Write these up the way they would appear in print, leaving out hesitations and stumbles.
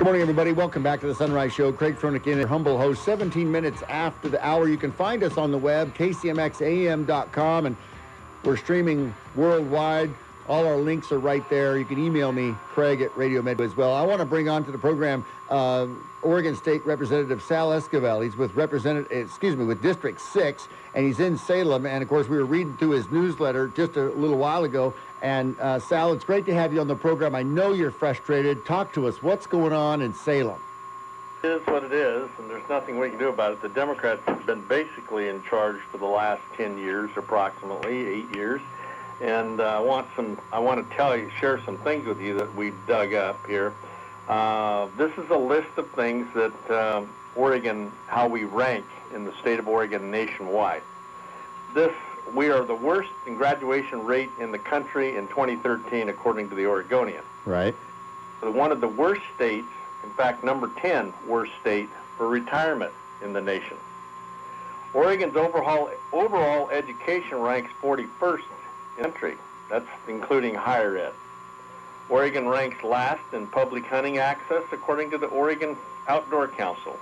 Good morning, everybody. Welcome back to the Sunrise Show. Craig Fronick in, your humble host, 17 minutes after the hour. You can find us on the web, kcmxam.com, and we're streaming worldwide. All our links are right there. You can email me, Craig at Radio Med as well. I want to bring on to the program Oregon State Representative Sal Esquivel. He's with District 6, and he's in Salem. And, of course, we were reading through his newsletter just a little while ago. And, Sal, it's great to have you on the program. I know you're frustrated. Talk to us. What's going on in Salem? It is what it is, and there's nothing we can do about it. The Democrats have been basically in charge for the last 10 years, approximately 8 years. And I want to share some things with you that we dug up here. This is a list of things that Oregon, how we rank in the state of Oregon nationwide. We are the worst in graduation rate in the country in 2013, according to the Oregonian. Right. So one of the worst states, in fact, number 10 worst state for retirement in the nation. Oregon's overall education ranks 41st in the country. That's including higher ed. Oregon ranks last in public hunting access, according to the Oregon Outdoor Council.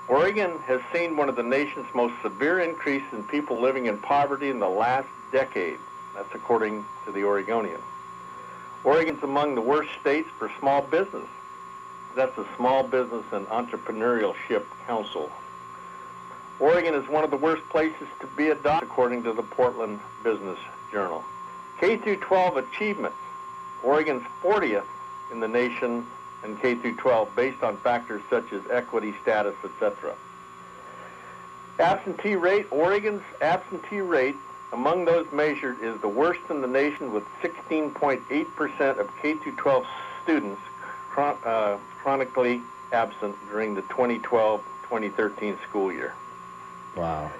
Oregon has seen one of the nation's most severe increases in people living in poverty in the last decade. That's according to the Oregonian. Oregon's among the worst states for small business. That's the Small Business and Entrepreneurship Council. Oregon is one of the worst places to be a doctor, according to the Portland Business Journal. K-12 achievements. Oregon's 40th in the nation in K-12 based on factors such as equity, status, etc. Absentee rate. Oregon's absentee rate among those measured is the worst in the nation, with 16.8% of K-12 students chronically absent during the 2012-2013 school year. Wow.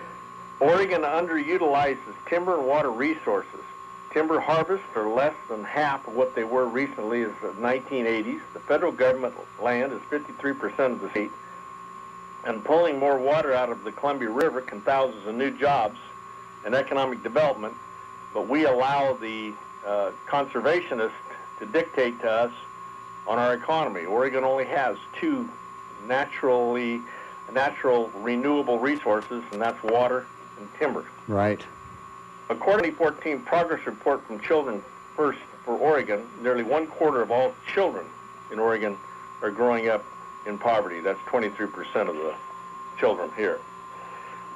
Oregon underutilizes timber and water resources. Timber harvests are less than half of what they were recently as the 1980s. The federal government land is 53% of the state, and pulling more water out of the Columbia River can thousands of new jobs and economic development, but we allow the conservationists to dictate to us on our economy. Oregon only has two natural renewable resources, and that's water and timber. Right. According to the 2014 progress report from Children First for Oregon, nearly 1/4 of all children in Oregon are growing up in poverty. That's 23% of the children here.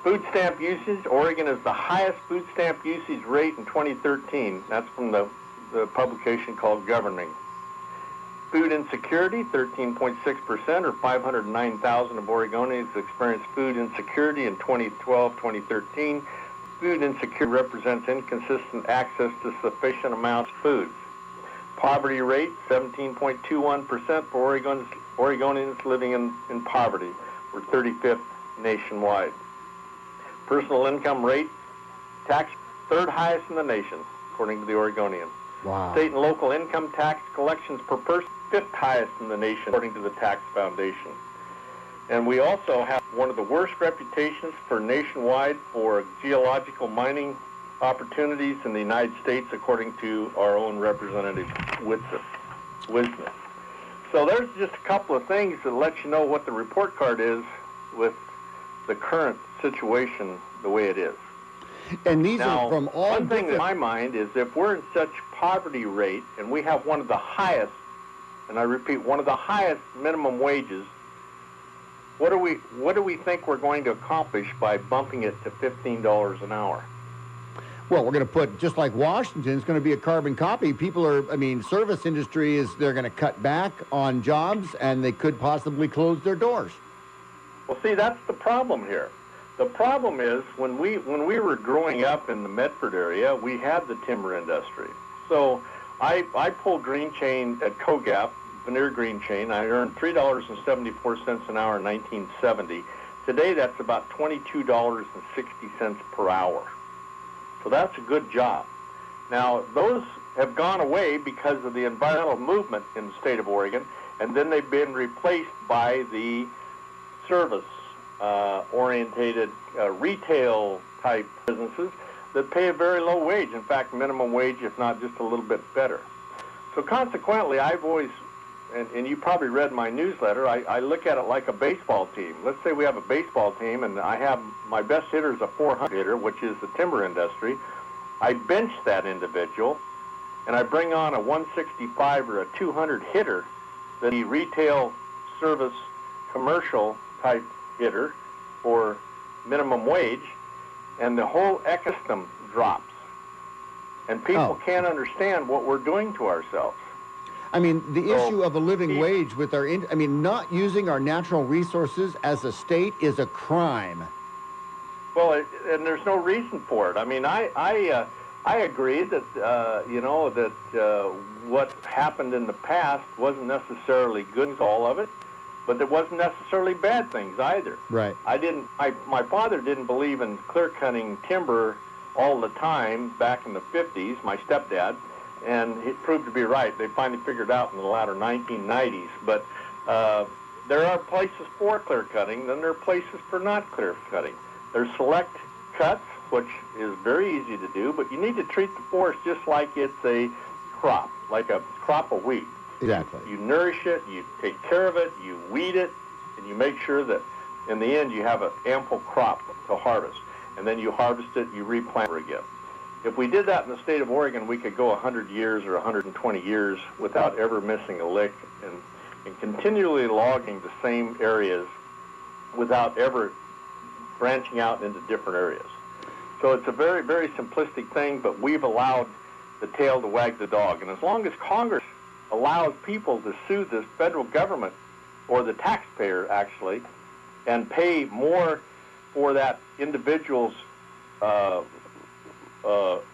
Food stamp usage. Oregon is the highest food stamp usage rate in 2013. That's from the publication called Governing. Food insecurity, 13.6%, or 509,000 of Oregonians experienced food insecurity in 2012-2013. Food insecurity represents inconsistent access to sufficient amounts of foods. Poverty rate, 17.21% for Oregonians living in poverty. We're 35th nationwide. Personal income rate, tax, third highest in the nation, according to the Oregonian. Wow. State and local income tax collections per person, 5th highest in the nation, according to the Tax Foundation. And we also have one of the worst reputations for nationwide for geological mining opportunities in the United States, according to our own Representative Wisness. So there's just a couple of things that let you know what the report card is with the current situation the way it is. And these now, are from all one thing in my mind is if we're in such poverty rate and we have one of the highest, and I repeat, one of the highest minimum wages, what do we think we're going to accomplish by bumping it to $15 an hour? Well, we're going to put, just like Washington, it's going to be a carbon copy. Service industry they're going to cut back on jobs, and they could possibly close their doors. Well, see, that's the problem here. The problem is when we were growing up in the Medford area, we had the timber industry. So I pulled green chain at Kogap, veneer green chain. I earned $3.74 an hour in 1970. Today, that's about $22.60 per hour. So that's a good job. Now, those have gone away because of the environmental movement in the state of Oregon, and then they've been replaced by the service-orientated retail-type businesses that pay a very low wage. In fact, minimum wage, if not just a little bit better. So consequently, I've always and you probably read my newsletter, I look at it like a baseball team. Let's say we have a baseball team, and I have my best hitter is a 400 hitter, which is the timber industry. I bench that individual, and I bring on a 165 or a 200 hitter, the retail service commercial type hitter for minimum wage, and the whole ecosystem drops. And people can't understand what we're doing to ourselves. I mean, the issue of a living wage with our, not using our natural resources as a state is a crime. Well, and there's no reason for it. I mean, I agree that, what happened in the past wasn't necessarily good, all of it, but there wasn't necessarily bad things either. Right. My father didn't believe in clear-cutting timber all the time back in the 50s, my stepdad, and it proved to be right. They finally figured out in the latter 1990s. But there are places for clear-cutting, then there are places for not clear-cutting. There's select cuts, which is very easy to do, but you need to treat the forest just like it's a crop, like a crop of wheat. Exactly. You nourish it, you take care of it, you weed it, and you make sure that in the end you have an ample crop to harvest. And then you harvest it, you replant it again. If we did that in the state of Oregon, we could go 100 years or 120 years without ever missing a lick and continually logging the same areas without ever branching out into different areas. So it's a very, very simplistic thing, but we've allowed the tail to wag the dog. And as long as Congress allows people to sue the federal government, or the taxpayer actually, and pay more for that individual's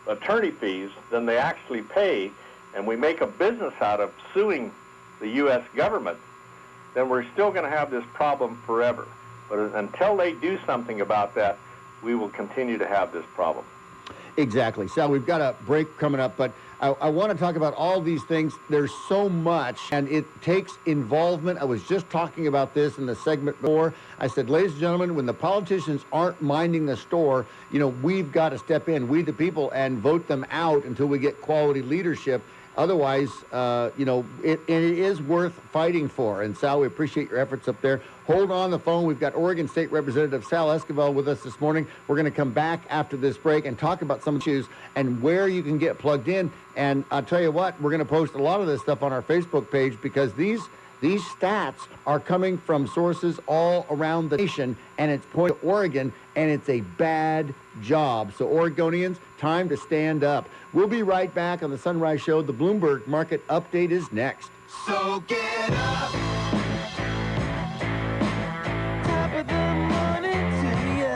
attorney fees than they actually pay, and we make a business out of suing the U.S. government, then we're still going to have this problem forever. But until they do something about that, we will continue to have this problem. Exactly. Sal, we've got a break coming up, but I want to talk about all these things. There's so much, and it takes involvement. I was just talking about this in the segment before. I said, ladies and gentlemen, when the politicians aren't minding the store, we've got to step in, we the people, and vote them out until we get quality leadership. Otherwise, it is worth fighting for. And Sal, we appreciate your efforts up there. Hold on the phone. We've got Oregon State Representative Sal Esquivel with us this morning. We're going to come back after this break and talk about some issues and where you can get plugged in. And I'll tell you what, we're going to post a lot of this stuff on our Facebook page because these stats are coming from sources all around the nation, and it's pointing to Oregon, and it's a bad job. So Oregonians, time to stand up. We'll be right back on the Sunrise Show. The Bloomberg Market Update is next. So get up. Top of the morning to you.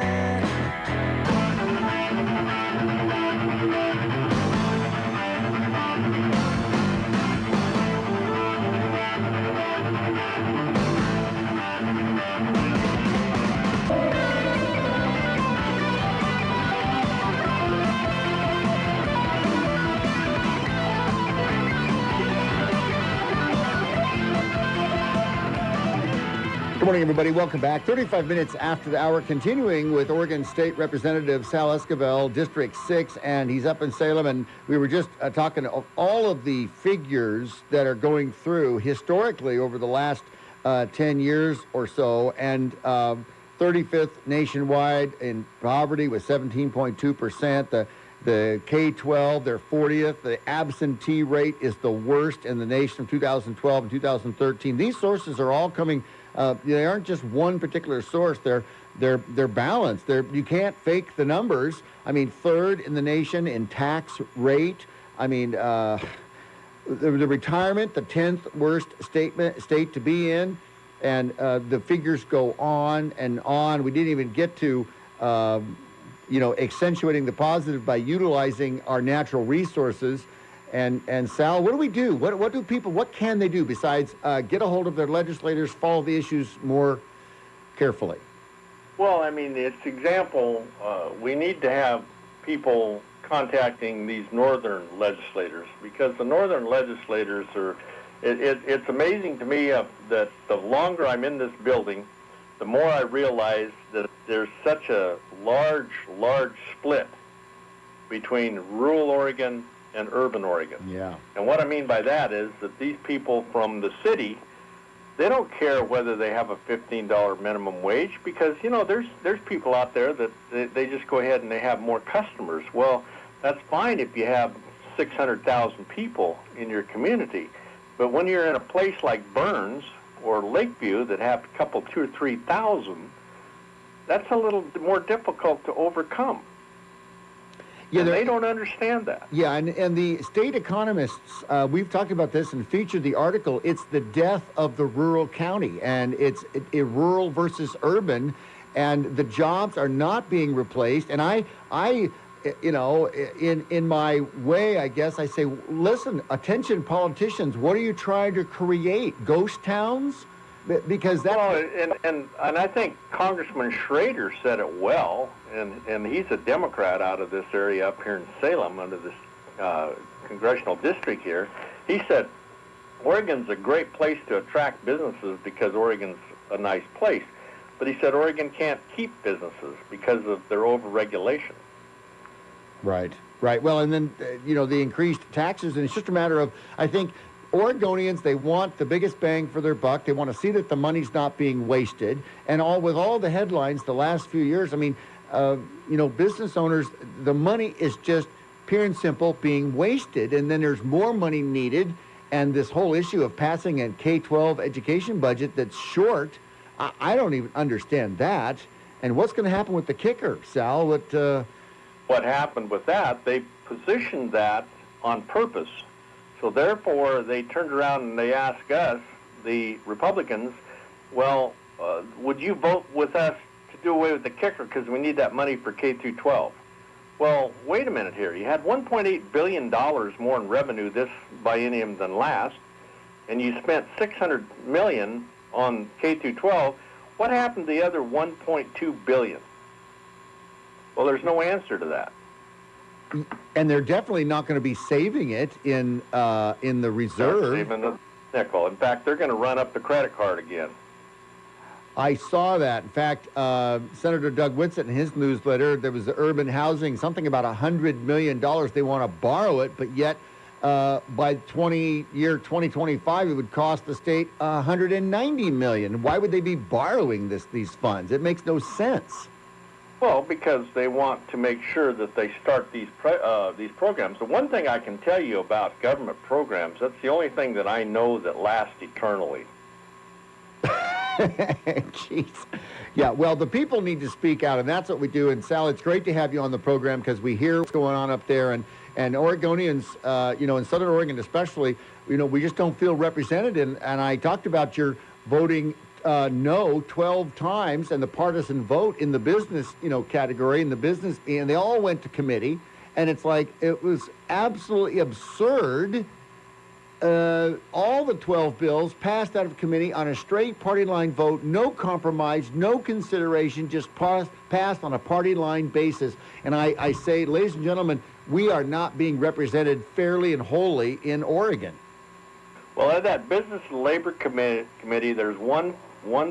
Good morning, everybody. Welcome back. 35 minutes after the hour, continuing with Oregon State Representative Sal Esquivel, District 6, and he's up in Salem. And we were just talking of all of the figures that are going through historically over the last 10 years or so. And 35th nationwide in poverty with 17.2%. The K-12, they're 40th. The absentee rate is the worst in the nation from 2012 and 2013. These sources are all coming. They aren't just one particular source. They're balanced. You can't fake the numbers. I mean, third in the nation in tax rate. I mean, the retirement, the 10th worst state to be in, and the figures go on and on. We didn't even get to, accentuating the positive by utilizing our natural resources. And Sal, what do we do? What can they do besides get a hold of their legislators, follow the issues more carefully? Well, I mean, it's example, we need to have people contacting these northern legislators, because the northern legislators are, it's amazing to me that the longer I'm in this building, the more I realize that there's such a large split between rural Oregon and urban Oregon. Yeah. And what I mean by that is that these people from the city, they don't care whether they have a $15 minimum wage because, you know, there's people out there that they just go ahead and they have more customers. Well, that's fine if you have 600,000 people in your community. But when you're in a place like Burns or Lakeview that have a couple, 2,000 or 3,000, that's a little more difficult to overcome. Yeah, and they don't understand that. Yeah, and the state economists, we've talked about this and featured the article. It's the death of the rural county, and it's rural versus urban, and the jobs are not being replaced. And I you know, in my way, I guess I say, listen, attention politicians, what are you trying to create? Ghost towns? Because that's... Well, and I think Congressman Schrader said it well, and he's a Democrat out of this area up here in Salem under this congressional district here. He said, Oregon's a great place to attract businesses because Oregon's a nice place. But he said Oregon can't keep businesses because of their overregulation. Right, right. Well, and then, you know, the increased taxes, and it's just a matter of, I think, Oregonians, they want the biggest bang for their buck. They want to see that the money's not being wasted. And with all the headlines the last few years, I mean, you know, business owners, the money is just pure and simple being wasted. And then there's more money needed. And this whole issue of passing a K-12 education budget that's short, I don't even understand that. And what's going to happen with the kicker, Sal? What happened with that, they positioned that on purpose. So therefore, they turned around and they asked us, the Republicans, well, would you vote with us to do away with the kicker because we need that money for K through 12? Well, wait a minute here. You had $1.8 billion more in revenue this biennium than last, and you spent $600 million on K through 12. What happened to the other $1.2 billion? Well, there's no answer to that. And they're definitely not going to be saving it in the reserve. They're saving the nickel. In fact, they're going to run up the credit card again. I saw that. In fact, Senator Doug Whitsett in his newsletter, there was the urban housing, something about $100 million. They want to borrow it, but yet by 2025, it would cost the state $190 million. Why would they be borrowing these funds? It makes no sense. Well, because they want to make sure that they start these programs. The one thing I can tell you about government programs, that's the only thing that I know that lasts eternally. Jeez. Yeah, well, the people need to speak out, and that's what we do. And Sal, it's great to have you on the program because we hear what's going on up there. And Oregonians, you know, in Southern Oregon especially, you know, we just don't feel represented. And I talked about your voting no 12 times and the partisan vote in the business, you know, category, in the business, and they all went to committee. And it's like, it was absolutely absurd. All the 12 bills passed out of committee on a straight party line vote, no compromise, no consideration, just passed on a party line basis. And I say, ladies and gentlemen, we are not being represented fairly and wholly in Oregon. Well, at that Business and Labor Committee, there's one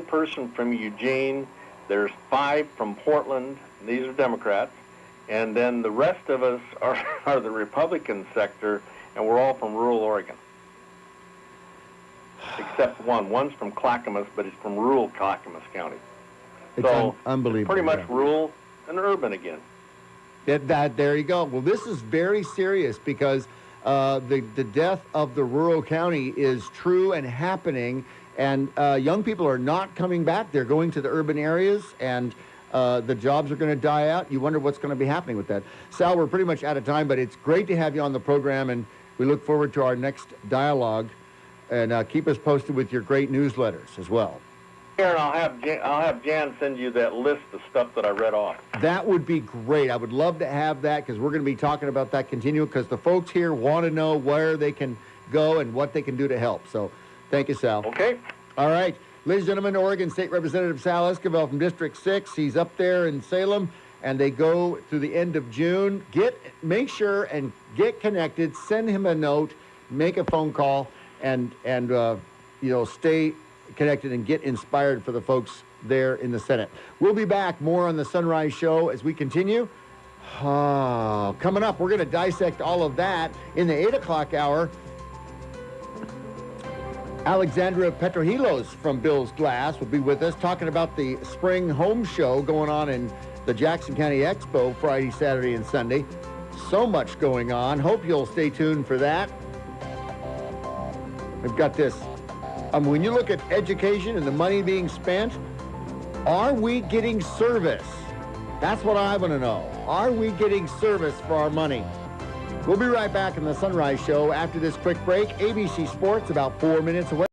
person from Eugene, there's 5 from Portland, and these are Democrats, and then the rest of us are the Republican sector, and we're all from rural Oregon. Except one. One's from Clackamas, but he's from rural Clackamas County. It's unbelievable. Pretty much rural and urban again. There you go. Well, this is very serious because the death of the rural county is true and happening, and young people are not coming back. They're going to the urban areas, and the jobs are going to die out. You wonder what's going to be happening with that. Sal, we're pretty much out of time, but it's great to have you on the program, and we look forward to our next dialogue. And keep us posted with your great newsletters as well. Aaron, I'll have Jan send you that list of stuff that I read off. That would be great. I would love to have that because we're going to be talking about that continually because the folks here want to know where they can go and what they can do to help. So thank you, Sal. Okay. All right. Ladies and gentlemen, Oregon State Representative Sal Esquivel from District 6. He's up there in Salem, and they go through the end of June. Make sure and get connected. Send him a note. Make a phone call. And you know, stay connected and get inspired for the folks there in the Senate. We'll be back more on the Sunrise Show as we continue Coming up, we're going to dissect all of that in the 8 o'clock hour. Alexandra Petrohilos from Bill's Glass will be with us talking about the spring home show going on in the Jackson County Expo Friday, Saturday, and Sunday. So much going on. Hope you'll stay tuned for that. We've got this. When you look at education and the money being spent, are we getting service? That's what I want to know. Are we getting service for our money? We'll be right back in the Sunrise Show after this quick break. ABC Sports about 4 minutes away.